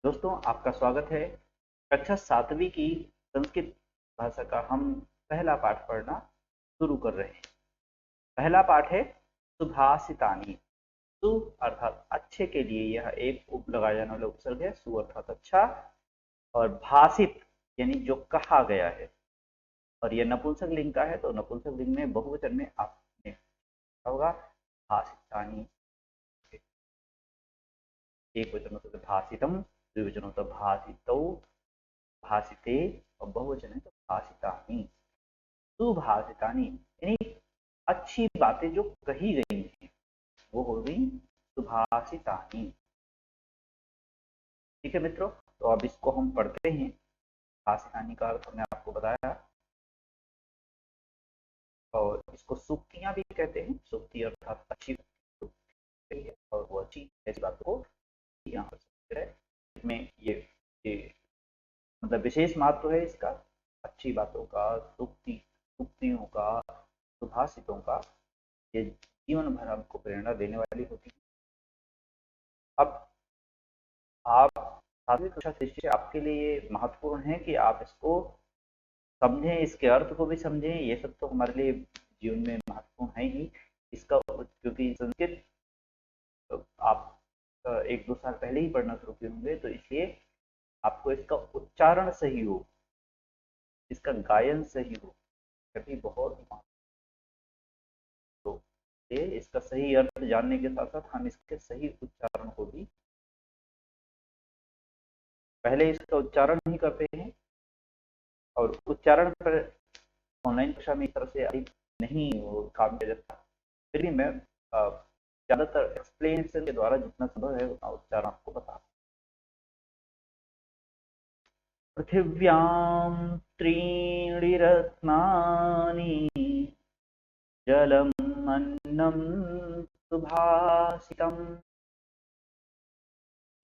दोस्तों, आपका स्वागत है। कक्षा 7वीं की संस्कृत भाषा का हम पहला पाठ पढ़ना शुरू कर रहे हैं। पहला पाठ है सुभाषितानि। सु अर्थात अच्छे के लिए यह एक उप लगाया जाने वाला उपसर्ग है। सु अर्थात अच्छा, और भाषित यानी जो कहा गया है। और यह नपुंसक लिंग का है, तो नपुंसक लिंग में बहुवचन में आपने देखा होगा भाषितानि। एक वचन होता है भाषितम, द्विवचन होता है भाषितौ, भाषिते, और बहुवचन है तो भाषितानि। सुभाषितानि यानी अच्छी बातें जो कही गई हैं वो हो गई सुभाषितानि। ठीक है मित्रों, तो अब इसको हम पढ़ते हैं। भाषितानि का अर्थ हमने आपको बताया, और इसको सूक्तियां भी कहते हैं। सूक्ति अर्थात अच्छी है, और वो अच्छी ऐसी बातों को यहाँ पर है। इसमें ये मतलब विशेष महत्व है इसका, अच्छी बातों का, सूक्तियों का, सुभाषितों का। ये जीवन भर हमको प्रेरणा देने वाली होती है। अब आप 7वीं कक्षा दृष्टि से आपके लिए ये महत्वपूर्ण है कि आप इसको समझें, इसके अर्थ को भी समझें। ये सब तो हमारे लिए जीवन में महत्वपूर्ण है ही। इसका क्योंकि संस्कृत आप 1-2 साल पहले ही पढ़ना शुरू किए होंगे, तो इसलिए आपको इसका उच्चारण सही हो, इसका गायन सही हो, तभी बहुत महत्व। तो ये इसका सही अर्थ जानने के साथ साथ हम इसके सही उच्चारण को भी पहले इसका उच्चारण ही करते हैं। और उच्चारण पर ऑनलाइन कक्षा में इस तरह से अधिक नहीं वो काम किया जाता। फिर भी मैं ज्यादातर एक्सप्लेनेशन के द्वारा जितना संभव है उतना उच्चारण आपको बता। पृथिव्यां त्रीणि रत्नानि जलम् अन्नं सुभाषितम्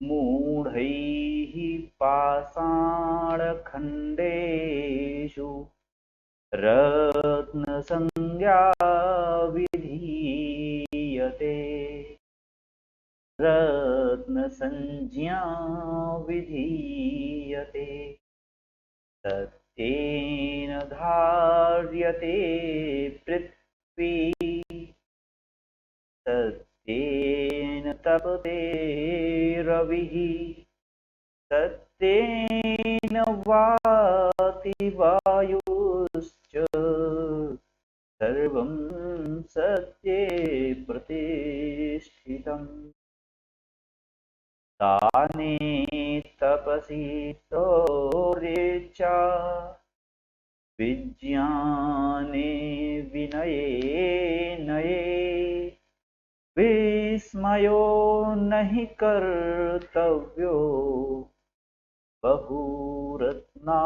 मूढैः पाषाणखण्डेषु रत्नसंज्ञा विधीयते। रत्नसंज्ञा विधीयते। सत्येन धार्यते पृथ्वी, सत्येन तपते रविः, सत्येन वाति वायुश्च, सर्वं सत्ये प्रतिष्ठितम्। दाने तपसि शौर्ये च, विज्ञाने विनये नये, विस्मयो नहि कर्तव्यो बहुरत्ना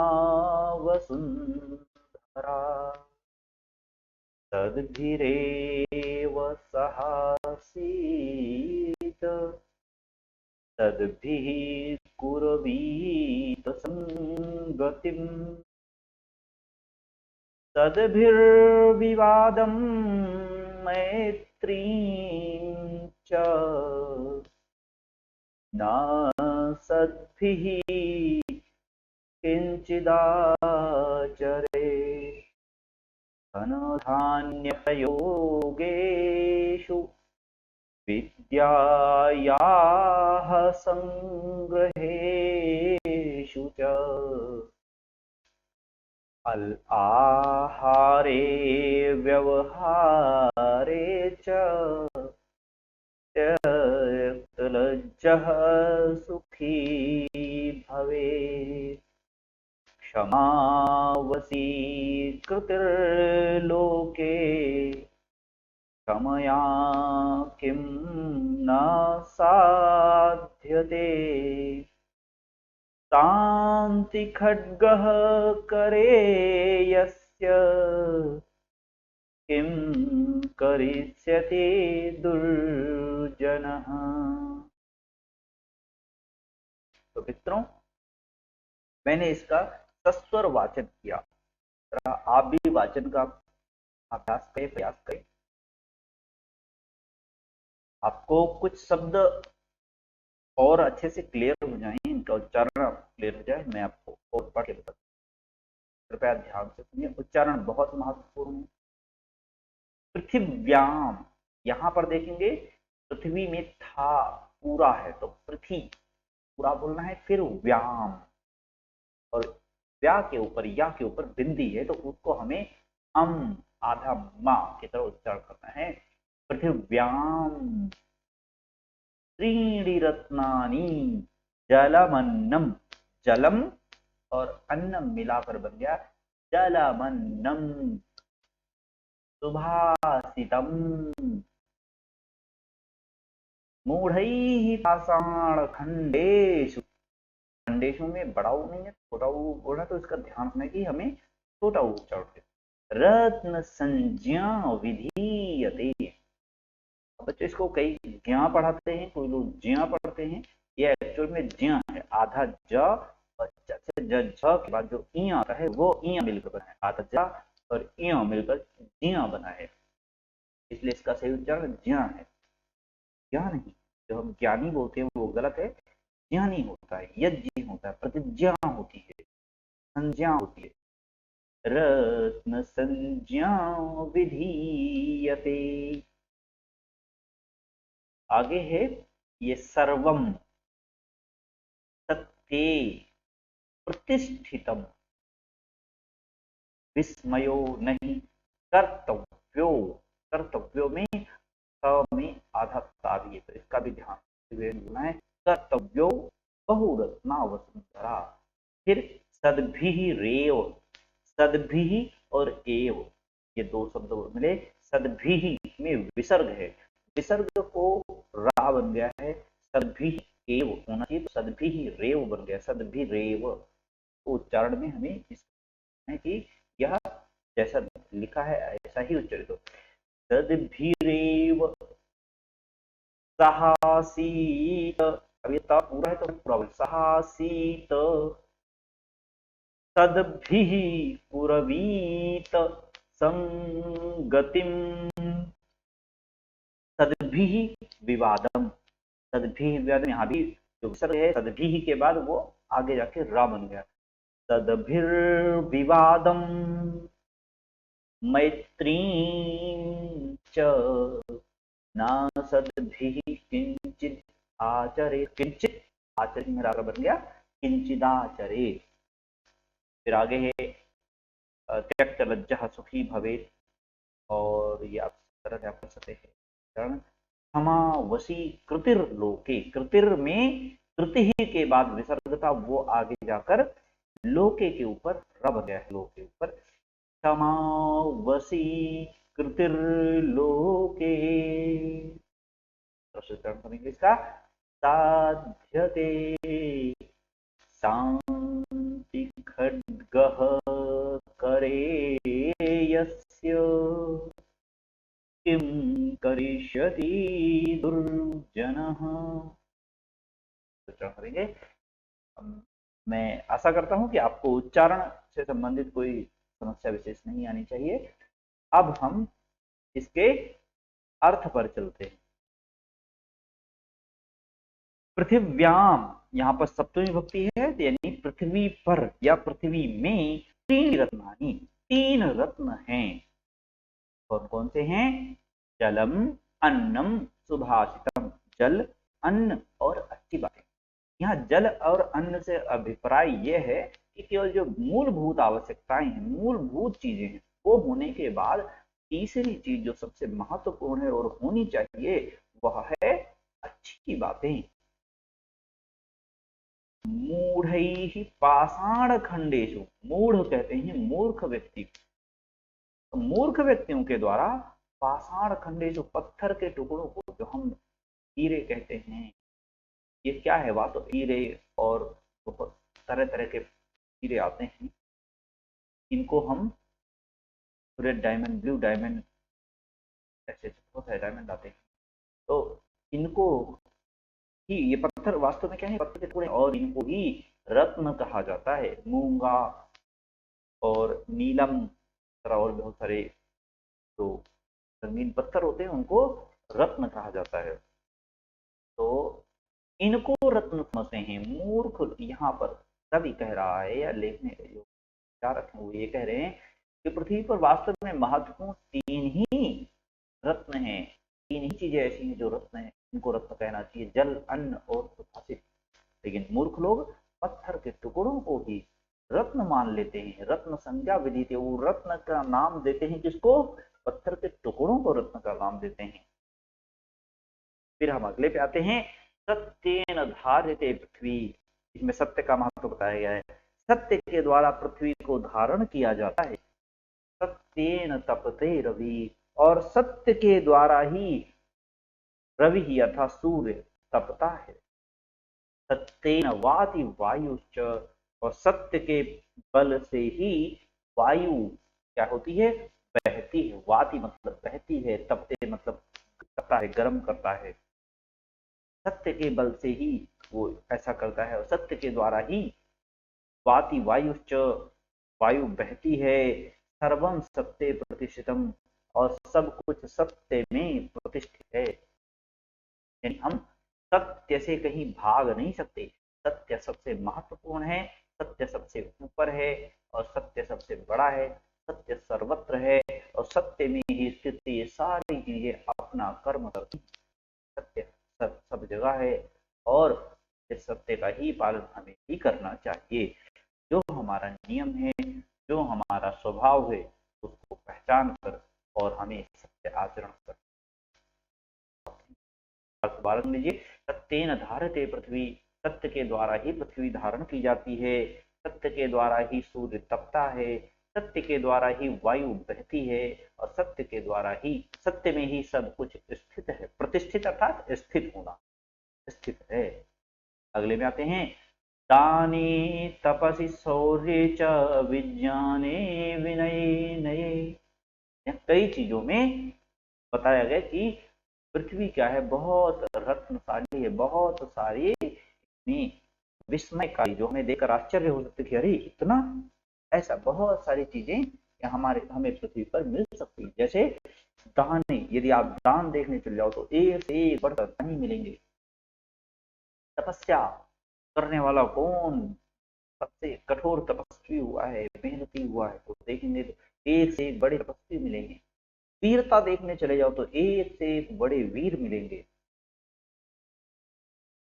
वसुन्धरा। तद्भिरेव सहासीत, तद्भिः कुर्वीत संगतिम्। तद्भिर्विवादं मैत्रीं च, न सद्भिः किञ्चिदाचरे। धनधान्ययोगेषु विद्यायाः संग्रहेषु च, आहारे व्यवहारे च, त्यक्तलज्जः सुखी भवेत्। क्षमा वशीकृतिर्लोके, क्षमया किं न साध्यते। शान्ति खड्गः करे यस्य, किं करिष्यति दुर्जनः। तो मित्रों, मैंने इसका सस्वर वाचन किया। आप भी वाचन का अभ्यास करें, प्रयास करें। आपको कुछ शब्द और अच्छे से क्लियर हो जाएं, इनका उच्चारण क्लियर हो जाए, मैं आपको और पढ़ के बताता हूँ। कृपया ध्यान से सुनिए, उच्चारण बहुत महत्वपूर्ण है। पृथिव्याम, यहाँ पर देखेंगे पृथ्वी में था पूरा है तो पृथ्वी पूरा बोलना है, फिर व्याम, और व्या के ऊपर या के ऊपर बिंदी है तो उसको हमें आधा मा की तरह उच्चारण करना है। पृथिव्याम त्रीणि रत्नानि जलमन्नम, जलम और अन्नम मिलाकर बन गया जलमन्नम सुभाषितम मूढ़ैः पाषाणखंडेषु, खंडेशों में बड़ा ऊ नहीं है, छोटा ऊ बोला तो इसका ध्यान रखना कि हमें छोटा ऊ उच्चारण करें। रत्न संज्ञा विधीयते, बच्चों इसको कई ज्ञा पढ़ाते हैं, कोई लोग ज्ञा पढ़ते हैं, ये एक्चुअल में ज्ञा है। आधा ज और ज के बाद जो ई आता है वो ई मिलकर बना है, आधा ज और ई मिलकर ज्ञा बना है, इसलिए इसका सही उच्चारण ज्ञा है, ज्ञा नहीं। जो हम ज्ञानी बोलते हैं वो गलत है, ज्ञानी होता है, यज्ञ होता है, प्रतिज्ञा होती है, संज्ञा होती है। रत्न संज्ञा विधीयते। आगे है ये सर्वम सत्ये प्रतिष्ठितम विस्मयो नहीं कर्तव्यो, कर्तव्यो में में आधा ता भी है तो इसका भी ध्यान बोलना है। कर्तव्यो बहुरत्ना वसुंधरा, फिर सद्भिः रेव, सद्भिः और एव ये दो शब्द मिले, सद्भिः में विसर्ग है, विसर्ग को रा बन गया है, सद्भिः एव होना चाहिए तो सद्भिः रेव बन गया, सद्भिरेव। उच्चारण में हमें इस है कि यह जैसा लिखा है ऐसा ही उच्चारित हो। सद्भिरेव सहासीत, अब ये ता पूरा है तो पूरा बोल, सहासीत सद्भिः पुरवीत संगतिम, सद्भिः विवादम, सद्भिः विवादम, यहाँ भी जो विसर्ग है सद्भिः के बाद वो आगे जाके रा बन गया। सद्भिर्विवादम मैत्रीं च न सद्भिः किंचित आचरे, किंचित आचरे में रा बन गया किंचिदाचरे। फिर आगे है त्यक्त लज्जा सुखी भवेत, और ये आप तरह आप कर सकते हैं। क्षमावसी कृतिर्लोके, कृतिर में कृति के बाद विसर्ग था वो आगे जाकर लोके के ऊपर रब गया है, लोके के ऊपर। क्षमावसी कृतिर्लोके, करेंगे इसका। साध्यते शांति खड्गः करे यस्य किं करिष्यति दुर्जनः, करेंगे। मैं आशा करता हूं कि आपको उच्चारण से संबंधित कोई समस्या विशेष नहीं आनी चाहिए। अब हम इसके अर्थ पर चलते हैं। पृथिव्याम, यहाँ पर सप्तमी विभक्ति है यानी पृथ्वी पर या पृथ्वी में तीन रत्नानि, तीन रत्न हैं। कौन कौन से हैं? जलम अन्नम सुभाषितम, जल अन्न और अच्छी बातें। यहाँ जल और अन्न से अभिप्राय यह है कि केवल जो मूलभूत आवश्यकताएं हैं, मूलभूत चीजें हैं, वो होने के बाद तीसरी चीज जो सबसे महत्वपूर्ण है और होनी चाहिए वह है अच्छी बातें। मूढ़ैः पाषाण खंडेषु, मूढ़ कहते हैं मूर्ख व्यक्ति, मूर्ख व्यक्तियों के द्वारा पाषाण खंडेषु, पत्थर के टुकड़ों को जो हम हीरे कहते हैं, ये क्या है? वह तो हीरे और तरह तरह के हीरे आते हैं, इनको हम रेड डायमंड, ब्लू डायमंड, ऐसे बहुत सारे डायमंड आते हैं, तो इनको ही, ये पत्थर वास्तव में क्या है? पत्थर के टुकड़े, और इनको ही रत्न कहा जाता है। मूंगा और नीलम और बहुत सारे जो रंगीन पत्थर होते हैं उनको रत्न कहा जाता है। तो इनको रत्न समझते हैं। मूर्ख यहाँ पर कवि कह रहा है या लेखने जो विचारक हैं वो ये कह रहे हैं कि पृथ्वी पर वास्तव में महत्वपूर्ण तीन ही रत्न हैं, तीन ही चीजें ऐसी हैं जो रत्न है, इनको रत्न कहना चाहिए, जल, अन्न और सुभाषित। लेकिन मूर्ख लोग पत्थर के टुकड़ों को ही रत्न मान लेते हैं। रत्न संज्ञा विधि थे, वो रत्न का नाम देते हैं किसको? पत्थर के टुकड़ों को रत्न का नाम देते हैं। फिर हम अगले पे आते हैं, सत्येन धार्यते पृथ्वी। इसमें सत्य का महत्व बताया गया है। सत्य के द्वारा पृथ्वी को धारण किया जाता है। सत्येन तपते रवि, और सत्य के द्वारा ही रवि अर्थात सूर्य तपता है। सत्येन वाति वायुश्च, और सत्य के बल से ही वायु क्या होती है? बहती है। वाति मतलब बहती है, तपते मतलब करता है, गर्म करता है। सत्य के बल से ही वो ऐसा करता है, और सत्य के द्वारा ही वाति वायुश्च, वायु बहती है। सर्वम सत्य प्रतिष्ठितम, और सब कुछ सत्य में प्रतिष्ठित है। यानी हम सत्य से कहीं भाग नहीं सकते। सत्य सबसे महत्वपूर्ण है, सत्य सबसे ऊपर है, और सत्य सबसे बड़ा है। सत्य सर्वत्र है, और सत्य में ही स्थित ये सारी चीजें अपना कर्म करती। सत्य सब जगह है, और इस सत्य का ही पालन हमें ही करना चाहिए। जो हमारा नियम है, जो हमारा स्वभाव है, उसको पहचान कर और हमें सत्य आचरण कर। भारत में लीजिए, सत्येन धारते पृथ्वी, सत्य के द्वारा ही पृथ्वी धारण की जाती है। सत्य के द्वारा ही सूर्य तपता है। सत्य के द्वारा ही वायु बहती है, और सत्य के द्वारा ही, सत्य में ही सब कुछ स्थित है। प्रतिष्ठित अर्थात स्थित होना, स्थित है। अगले में आते हैं, दाने तपसि शौर्ये च विज्ञाने विनये नये। कई चीजों में बताया गया कि पृथ्वी क्या है? बहुत रत्नशाली है, बहुत सारी विस्मयकारी, जो हमें देखकर आश्चर्य हो सकते कि अरे इतना, ऐसा बहुत सारी चीजें हमें पृथ्वी पर मिल सकती है। जैसे दाने, यदि आप दान देखने चले जाओ तो एक से एक बढ़कर दान ही मिलेंगे। तपस्या करने वाला कौन सबसे कठोर तपस्वी हुआ है, मेहनती हुआ है, तो देखेंगे तो एक से एक बड़े तपस्वी मिलेंगे। वीरता देखने चले जाओ तो एक से एक बड़े वीर मिलेंगे।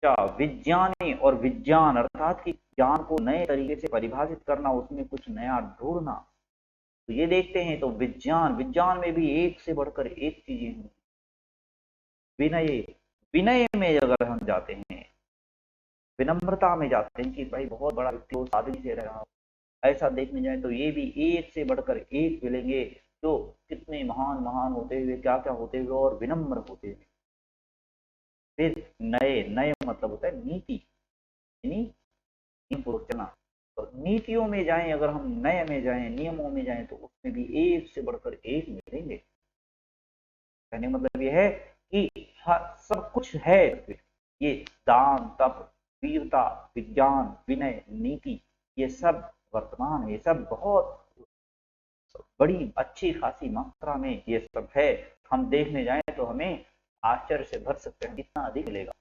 क्या विज्ञानी, और विज्ञान अर्थात कि ज्ञान को नए तरीके से परिभाषित करना, उसमें कुछ नया ढूंढना, तो ये देखते हैं तो विज्ञान, विज्ञान में भी एक से बढ़कर एक चीजें हैं। विनय, विनय में अगर हम जाते हैं, विनम्रता में जाते हैं कि भाई बहुत बड़ा व्यक्ति हो, सादगी से रहा, ऐसा देखने जाए तो ये भी एक से बढ़कर एक मिलेंगे, जो कितने महान महान होते हुए, क्या क्या होते हुए, और विनम्र होते हुए। फिर नए, नए मतलब होता है नीति, यानी चलना। तो नीतियों में जाएं, अगर हम नए में जाएं, नियमों में जाएं, तो उसमें भी एक से बढ़कर एक मिलेंगे। कहने मतलब ये है कि सब कुछ है। ये दान, तप, वीरता, विज्ञान, विनय, नीति, ये सब वर्तमान है। ये सब बहुत बड़ी अच्छी खासी मात्रा में ये सब है। हम देखने जाएं तो हमें आश्चर्य से भर सकते हैं, कितना अधिक मिलेगा।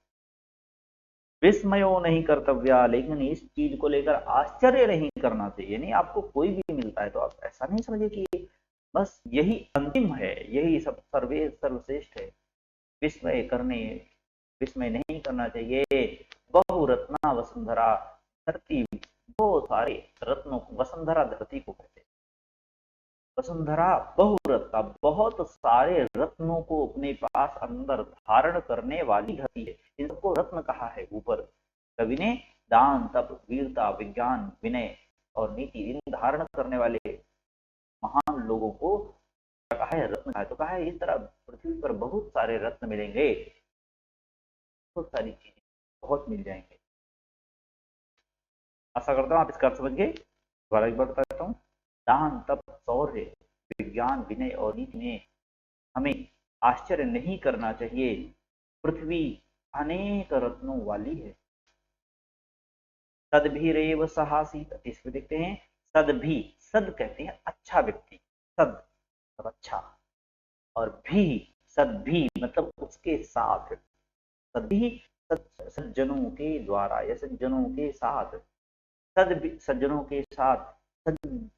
विस्मयो नहीं कर्तव्या, लेकिन इस चीज को लेकर आश्चर्य नहीं करना चाहिए। नहीं, आपको कोई भी मिलता है तो आप ऐसा नहीं समझिए कि बस यही अंतिम है, यही सब सर्वश्रेष्ठ है। विस्मय करने, विस्मय नहीं करना चाहिए। बहुरत्ना वसुंधरा, धरती बहुत सारे रत्नों, वसुंधरा धरती को कहते हैं। वसुंधरा बहुरत्ना, बहुत सारे रत्नों को अपने पास अंदर धारण करने वाली धरती है। इन सबको रत्न कहा है ऊपर कवि ने। दान, तप, वीरता, विज्ञान, विनय और नीति, इन धारण करने वाले महान लोगों को कहा है रत्न कहा है। तो कहा है इस तरह पृथ्वी पर बहुत सारे रत्न मिलेंगे, बहुत सारी चीजें बहुत मिल जाएंगे। आशा करता हूँ आप इसका अर्थ समझ गए। दोबारा एक बार बता देता हूँ, दान, तप, शौर्य, विज्ञान, विनय और नीति में हमें आश्चर्य नहीं करना चाहिए। पृथ्वी अनेक रत्नों वाली है। सद्भिरेव सहासी, इसमें देखते हैं सद भी, सद कहते हैं अच्छा व्यक्ति, सद मतलब अच्छा, और भी, सद भी मतलब उसके साथ, सद भी सज्जनों के द्वारा या सज्जनों के साथ, सज्जनों के साथ,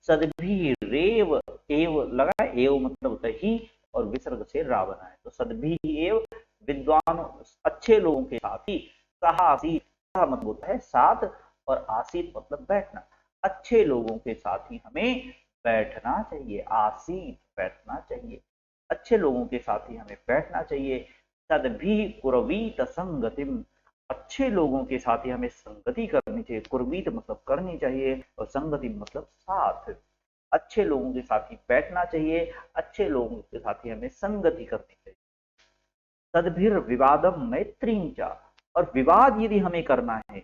सद्भि रेव एव लगा, एव मतलब होता है ही और विसर्ग से रा बना है, तो सद्भि एव विद्वान अच्छे लोगों के साथ ही, सहासीत मतलब होता है साथ और आसीत मतलब बैठना, अच्छे लोगों के साथ ही हमें बैठना चाहिए, आसीत बैठना चाहिए, अच्छे लोगों के साथ ही हमें बैठना चाहिए। तद्भि कुर्वीत संगतिम, अच्छे लोगों के साथ ही हमें संगति करनी चाहिए, कुर्वीत मतलब करनी चाहिए और संगति मतलब साथ, अच्छे लोगों के साथ ही बैठना चाहिए, अच्छे लोगों के साथ ही हमें संगति करनी चाहिए। तद्भिर विवादम मैत्रीम चा, और विवाद यदि हमें करना है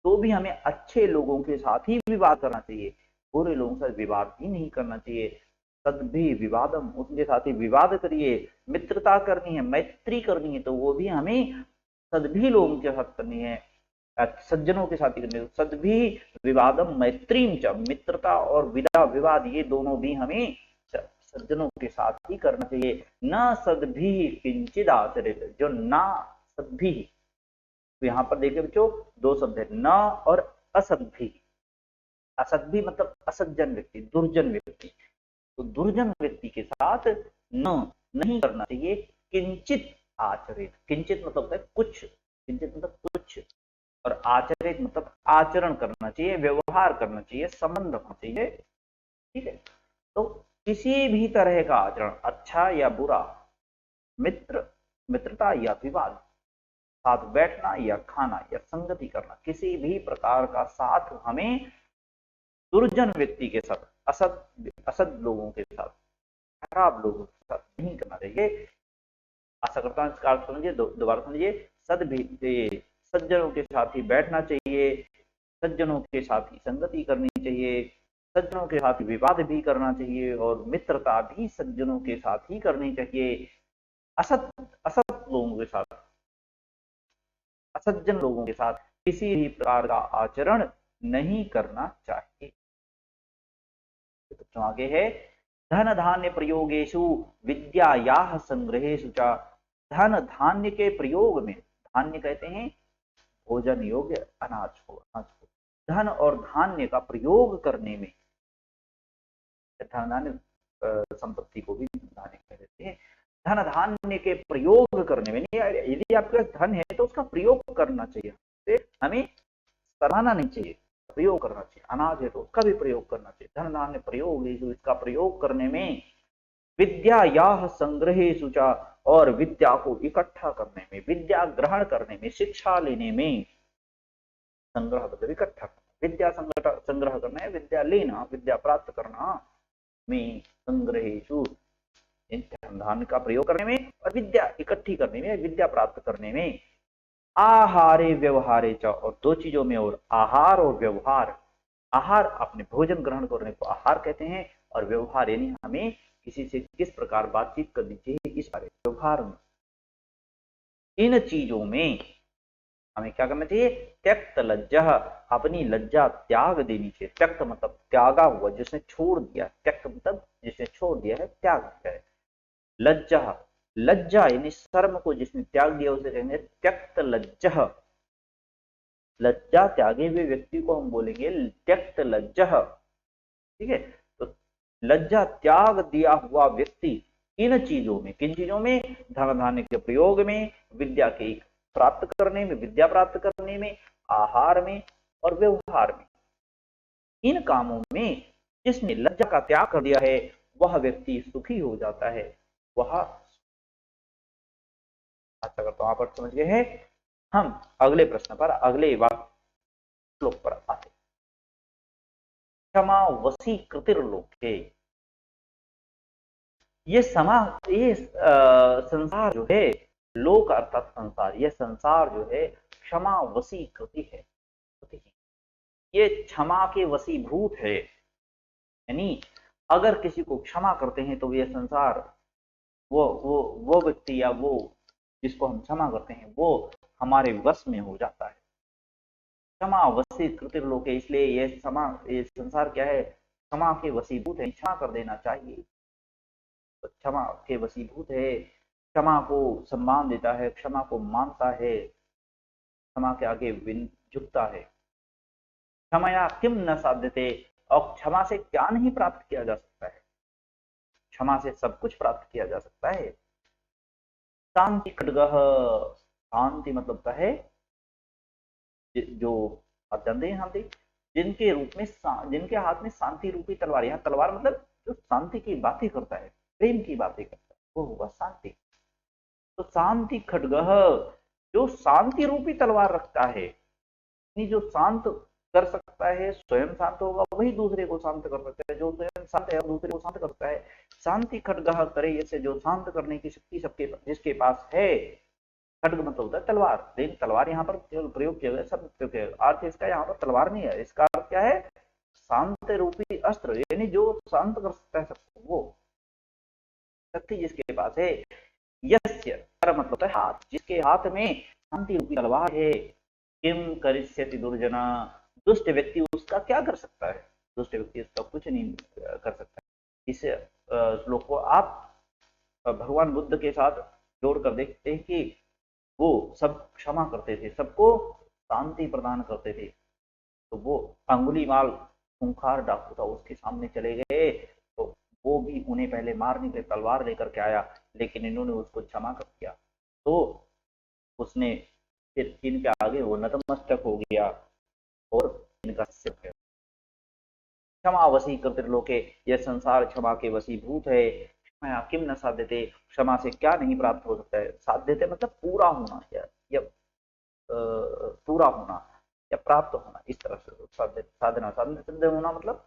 तो भी हमें अच्छे लोगों के साथ ही विवाद करना चाहिए, बुरे लोगों के साथ विवाद भी नहीं करना चाहिए। तद्भि विवादम, उनके साथ ही विवाद करिए, मित्रता करनी है, मैत्री करनी है तो वो भी हमें सद्भि लोगों के साथ करनी है, सज्जनों के साथ ही करनी है। सद्भि विवादम मैत्रीम च, मित्रता और विवाद ये दोनों भी हमें सज्जनों के साथ ही करना चाहिए। न सद्भि किंचित आचरित, जो ना सद्भि, तो यहाँ पर देखिए बच्चों दो शब्द है, न और असद्भि। असद्भि मतलब असज्जन व्यक्ति, दुर्जन व्यक्ति, तो दुर्जन व्यक्ति के साथ न नहीं करना चाहिए। किंचित आचरित, किंचित मतलब होता है कुछ, किंचित मतलब कुछ, और आचरित मतलब आचरण करना चाहिए, व्यवहार करना चाहिए, संबंध रखना चाहिए, ठीक है। तो किसी भी तरह का आचरण, अच्छा या बुरा, मित्रता या विवाद, साथ बैठना या खाना या संगति करना, किसी भी प्रकार का साथ हमें दुर्जन व्यक्ति के साथ, असद लोगों के साथ, खराब लोगों के साथ नहीं करना चाहिए। आशा करता हूँ इसका अर्थ समझिए, दोबारा समझिए। सज्जनों के साथ ही बैठना चाहिए, सज्जनों के साथ ही संगति करनी चाहिए, सज्जनों के साथ विवाद भी करना चाहिए और मित्रता भी सज्जनों के साथ ही करनी चाहिए। असत असत लोगों के साथ, असज्जन लोगों के साथ किसी भी प्रकार का आचरण नहीं करना चाहिए। तो आगे है, धन धान्य प्रयोगेशु विद्यायाः संग्रहेशु च, धन धान्य के प्रयोग में, धान्य कहते हैं भोजन योग्य अनाज को, धन और धान्य का प्रयोग करने में, धन धान्य संपत्ति को भी धान्य कह देते हैं, धन धान्य के प्रयोग करने में, यदि आपके पास धन है तो उसका प्रयोग करना चाहिए, हमें सराहना नहीं चाहिए, प्रयोग करना चाहिए। अनाज है तो उसका भी प्रयोग करना चाहिए। धन धान्य प्रयोग, इसका प्रयोग करने में, विद्या या संग्रहेशु च, और विद्या को इकट्ठा करने में, विद्या ग्रहण करने में, शिक्षा लेने में, संग्रह मतलब इकट्ठा, विद्या संग्रह करना है, विद्या लेना, विद्या प्राप्त करना में, संग्रहेशु धन का प्रयोग करने में और विद्या इकट्ठी करने में, विद्या प्राप्त करने में, आहारे व्यवहारे च, और दो चीजों में, और आहार और व्यवहार, आहार अपने भोजन ग्रहण करने को आहार कहते हैं, और व्यवहार यानी हमें किसी से किस प्रकार बातचीत करनी चाहिए इस बारे व्यवहार में, इन चीजों में हमें क्या करना चाहिए, त्यक्त लज्जा, अपनी लज्जा त्याग देनी चाहिए। त्यक्त मतलब त्यागा हुआ, जिसने छोड़ दिया, त्यक्त मतलब जिसने छोड़ दिया है, त्याग दिया है। लज्जा, लज्जा यानी शर्म को जिसने त्याग दिया उसे कहेंगे त्यक्त लज्जा, लज्जा त्यागे हुए व्यक्ति को हम बोलेंगे त्यक्त लज्जा, ठीक है। तो लज्जा त्याग दिया हुआ व्यक्ति इन चीजों में, किन चीजों में, धन धान्य के प्रयोग में, विद्या के प्राप्त करने में, विद्या प्राप्त करने में, आहार में और व्यवहार में, इन कामों में जिसने लज्जा का त्याग कर दिया है वह व्यक्ति सुखी हो जाता है, वह, अच्छा करता हूं, आप समझ गए हैं। हम अगले प्रश्न पर, अगले श्लोक पर आते। क्षमा वसी कृतिर्लोके, ये संसार जो है, लोक अर्थात संसार, ये संसार जो है क्षमा वसी कृति है, ये क्षमा के वसीभूत है, यानी अगर किसी को क्षमा करते हैं तो ये संसार, वो व्यक्ति या वो जिसको हम क्षमा करते हैं वो हमारे वश में हो जाता है। क्षमा वसी कृतिर्लोके, इसलिए ये संसार क्या है, क्षमा के वसीभूत है, क्षमा कर देना चाहिए, तो क्षमा के वसीभूत है, क्षमा को सम्मान देता है, क्षमा को मानता है, क्षमा के आगे झुकता है। क्षमया किम न साध्यते, और क्षमा से क्या नहीं प्राप्त किया जा सकता है। क्षमा से सब कुछ प्राप्त किया जा सकता है। शांति खड्गः, शांति मतलब होता है जो आप जानते हैं शांति, जिनके रूप में जिनके हाथ में शांति रूपी तलवार, यहाँ तलवार मतलब जो शांति की बातें करता है, प्रेम की बातें करता है, वो होगा शांति। तो शांति खड्गः, जो शांति रूपी तलवार रखता है, जो शांत कर सकता है, स्वयं शांत होगा वही दूसरे को शांत कर सकता है, जो स्वयं शांत है दूसरे को शांत करता है। शांति खड्गः करे, जैसे जो शांत करने की शक्ति सबके जिसके पास है। खड्ग मतलब होता है तलवार, लेकिन तलवार यहाँ पर केवल प्रयोग किया गया, शब्द प्रयोग किया गया, अर्थ इसका यहाँ पर तलवार नहीं है, इसका अर्थ क्या है, शांत रूपी अस्त्र, यानी जो शांत कर सकता है सबको, वो शक्ति जिसके पास है। यस्य कर मतलब होता है हाथ, जिसके हाथ में शांति रूपी तलवार है। किम करिष्यति दुर्जना, दुष्ट व्यक्ति उसका क्या कर सकता है, दुष्ट व्यक्ति उसका कुछ नहीं कर सकता। इस श्लोक को आप भगवान बुद्ध के साथ जोड़कर देखते हैं कि वो सब क्षमा करते थे, सबको शांति प्रदान करते थे। तो वो अंगुलीमाल खूंखार डाकू था, उसके सामने चले गए तो वो भी उन्हें पहले मारने के तलवार लेकर के आया, लेकिन इन्होंने उसको क्षमा कर दिया। तो उसने फिर इनके आगे वो नतमस्तक हो गया और इनका सिर है। क्षमा वसी कर लोके, यह संसार क्षमा के वसीभूत है। क्षमा किम न साध्यते, क्षमा से क्या नहीं प्राप्त हो सकता है। साध्यते मतलब पूरा होना या पूरा होना या प्राप्त होना, इस तरह से साधना साधना सिद्ध होना मतलब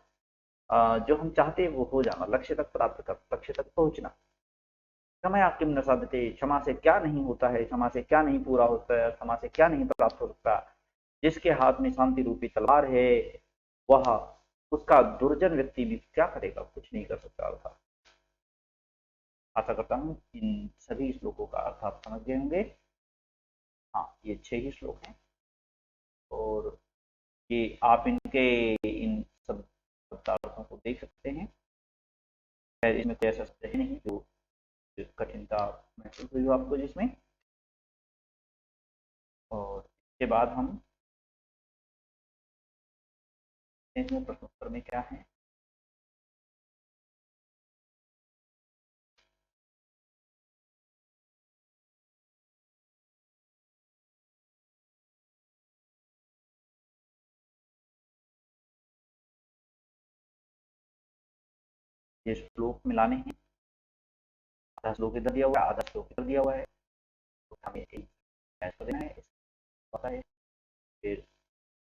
जो हम चाहते हैं वो हो जाना, लक्ष्य तक प्राप्त कर, लक्ष्य तक पहुंचना। क्षमा किम न साध्यते, क्षमा से क्या नहीं होता है, क्षमा से क्या नहीं पूरा होता है, क्षमा से क्या नहीं प्राप्त हो सकता। जिसके हाथ में शांति रूपी तलवार है, वह उसका दुर्जन व्यक्ति भी क्या करेगा, कुछ नहीं कर सकता। अर्थात आशा करता हूँ इन सभी श्लोकों का अर्थ आप समझ गए होंगे। हाँ, ये 6 ही श्लोक हैं और ये आप इनके इन सब शब्दार्थों को देख सकते हैं। इसमें कोई ऐसा शब्द है नहीं जो कठिनता महसूस हुई हो आपको जिसमें। और इसके बाद हम प्रश्नोत्तर में क्या है। ये श्लोक मिलाने हैं, आधा श्लोक इधर दिया हुआ है, आधा श्लोक इधर दिया हुआ है, तो हमें एक मैच कर देना है, पता है। फिर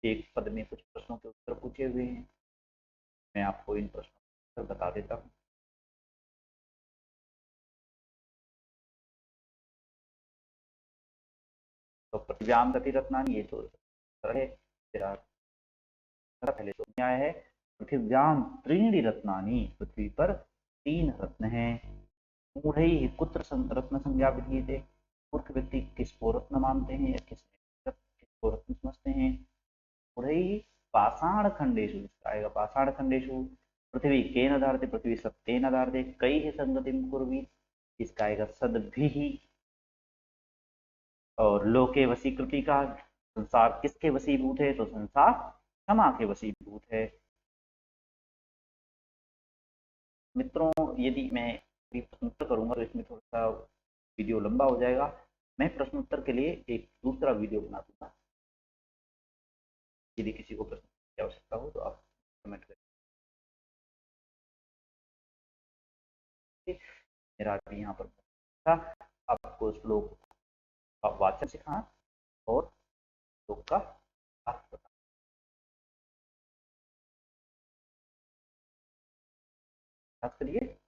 एक पद में कुछ प्रश्नों के उत्तर पूछे हुए हैं, मैं आपको इन प्रश्नों के उत्तर बता देता हूँ। तो पृथ्व्याम गति रत्नानि, ये तो है। पहले तो न्याय है, पृथिव्याम त्रीणि रत्नानि, पृथ्वी पर 3 रत्न हैं। मूढ़ई कुत्र रत्न संज्ञा विधीयते, मूर्ख व्यक्ति किसको रत्न मानते हैं या किसको रत्न समझते हैं। मूढ़ई पाषाण खंडेशु, आएगा पाषाण खंडेशु। पृथ्वी केन धारते, पृथ्वी सत्येन धारते, कई संगतिम कुर्वी, इसका आएगा सद्भिः। और लोके वशीकृति का, संसार किसके वशीभूत है, तो संसार क्षमा के वशीभूत है। मित्रों, यदि मैं प्रश्नोत्तर करूंगा तो इसमें थोड़ा सा वीडियो लंबा हो जाएगा। मैं प्रश्नोत्तर के लिए एक दूसरा वीडियो बना दूंगा। यदि किसी को प्रश्न की आवश्यकता हो तो आप कमेंट करें। मेरा अभी यहाँ पर था आपको श्लोक का वाचन सिखाना और श्लोक का अर्थ बताना। करिए।